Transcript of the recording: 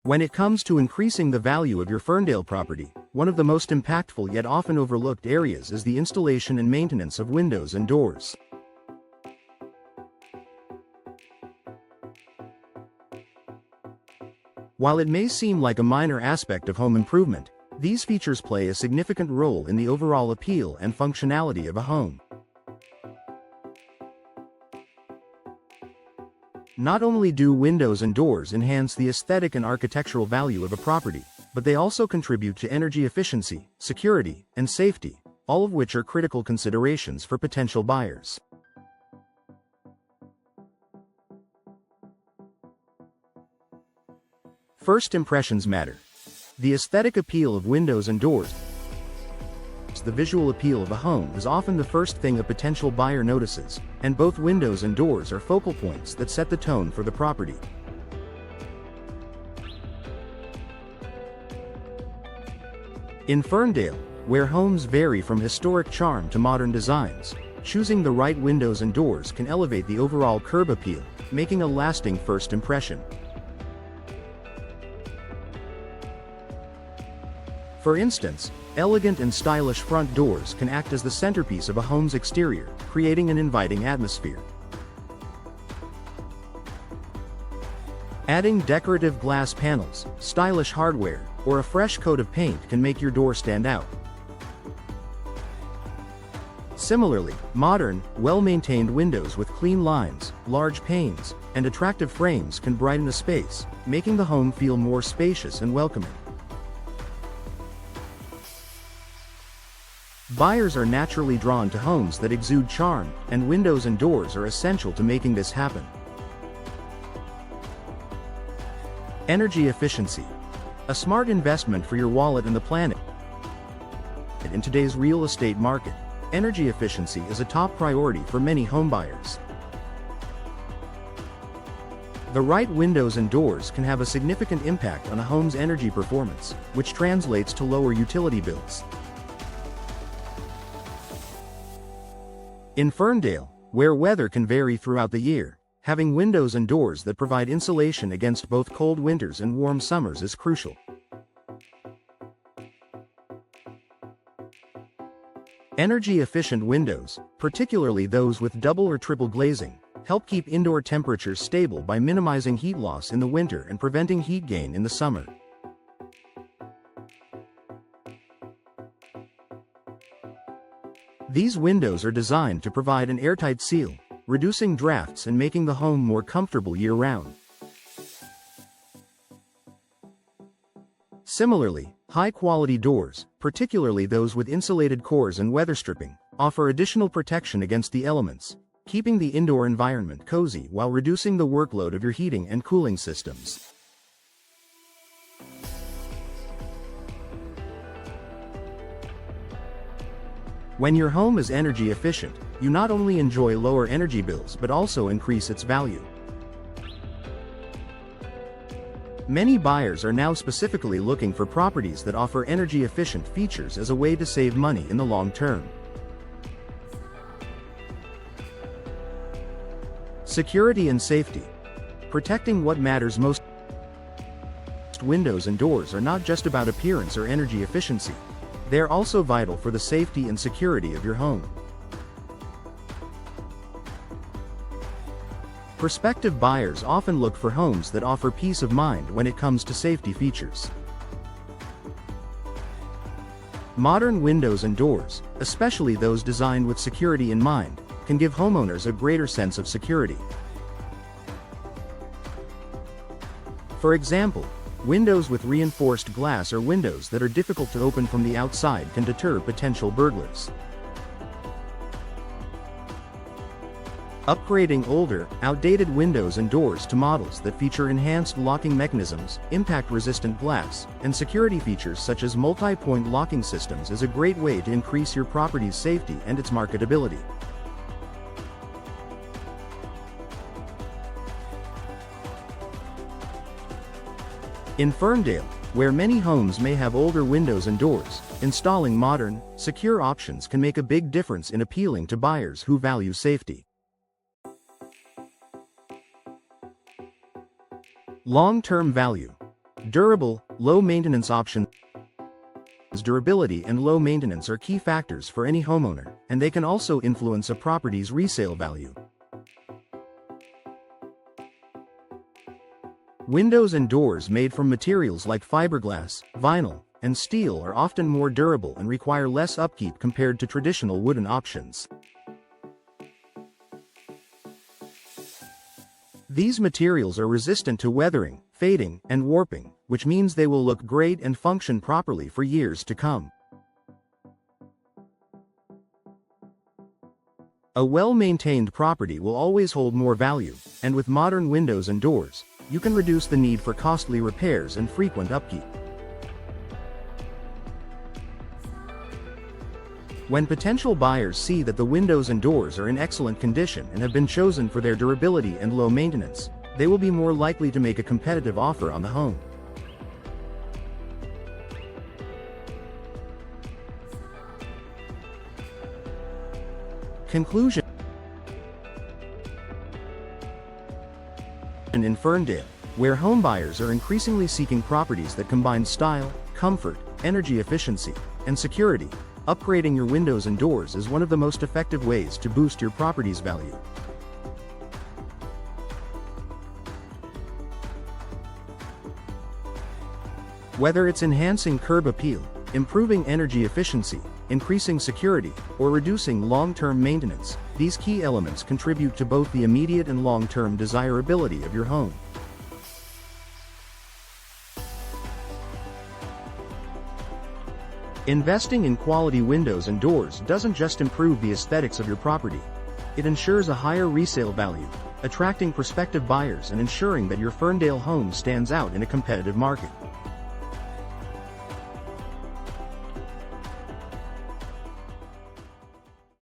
When it comes to increasing the value of your Ferndale property, one of the most impactful yet often overlooked areas is the installation and maintenance of windows and doors. While it may seem like a minor aspect of home improvement, these features play a significant role in the overall appeal and functionality of a home. Not only do windows and doors enhance the aesthetic and architectural value of a property, but they also contribute to energy efficiency, security, and safety, all of which are critical considerations for potential buyers. First impressions matter. The aesthetic appeal of windows and doors. The visual appeal of a home is often the first thing a potential buyer notices, and both windows and doors are focal points that set the tone for the property. In Ferndale, where homes vary from historic charm to modern designs, choosing the right windows and doors can elevate the overall curb appeal, making a lasting first impression. For instance, elegant and stylish front doors can act as the centerpiece of a home's exterior, creating an inviting atmosphere. Adding decorative glass panels, stylish hardware, or a fresh coat of paint can make your door stand out. Similarly, modern, well-maintained windows with clean lines, large panes, and attractive frames can brighten a space, making the home feel more spacious and welcoming. Buyers are naturally drawn to homes that exude charm, and windows and doors are essential to making this happen. Energy efficiency. A smart investment for your wallet and the planet. In today's real estate market, energy efficiency is a top priority for many homebuyers. The right windows and doors can have a significant impact on a home's energy performance, which translates to lower utility bills. In Ferndale, where weather can vary throughout the year, having windows and doors that provide insulation against both cold winters and warm summers is crucial. Energy-efficient windows, particularly those with double or triple glazing, help keep indoor temperatures stable by minimizing heat loss in the winter and preventing heat gain in the summer. These windows are designed to provide an airtight seal, reducing drafts and making the home more comfortable year-round. Similarly, high-quality doors, particularly those with insulated cores and weather stripping, offer additional protection against the elements, keeping the indoor environment cozy while reducing the workload of your heating and cooling systems. When your home is energy efficient, you not only enjoy lower energy bills but also increase its value. Many buyers are now specifically looking for properties that offer energy-efficient features as a way to save money in the long term. Security and safety. Protecting what matters most. Windows and doors are not just about appearance or energy efficiency. They are also vital for the safety and security of your home. Prospective buyers often look for homes that offer peace of mind when it comes to safety features. Modern windows and doors, especially those designed with security in mind, can give homeowners a greater sense of security. For example, windows with reinforced glass or windows that are difficult to open from the outside can deter potential burglars. Upgrading older, outdated windows and doors to models that feature enhanced locking mechanisms, impact-resistant glass, and security features such as multi-point locking systems is a great way to increase your property's safety and its marketability. In Ferndale, where many homes may have older windows and doors, installing modern, secure options can make a big difference in appealing to buyers who value safety. Long-term value. Durable, low-maintenance options. Durability and low maintenance are key factors for any homeowner, and they can also influence a property's resale value. Windows and doors made from materials like fiberglass, vinyl, and steel are often more durable and require less upkeep compared to traditional wooden options. These materials are resistant to weathering, fading, and warping, which means they will look great and function properly for years to come. A well-maintained property will always hold more value, and with modern windows and doors, you can reduce the need for costly repairs and frequent upkeep. When potential buyers see that the windows and doors are in excellent condition and have been chosen for their durability and low maintenance, they will be more likely to make a competitive offer on the home. Conclusion. In Ferndale, where home buyers are increasingly seeking properties that combine style, comfort, energy efficiency, and security, upgrading your windows and doors is one of the most effective ways to boost your property's value. Whether it's enhancing curb appeal, improving energy efficiency, increasing security, or reducing long-term maintenance, these key elements contribute to both the immediate and long-term desirability of your home. Investing in quality windows and doors doesn't just improve the aesthetics of your property. It ensures a higher resale value, attracting prospective buyers and ensuring that your Ferndale home stands out in a competitive market.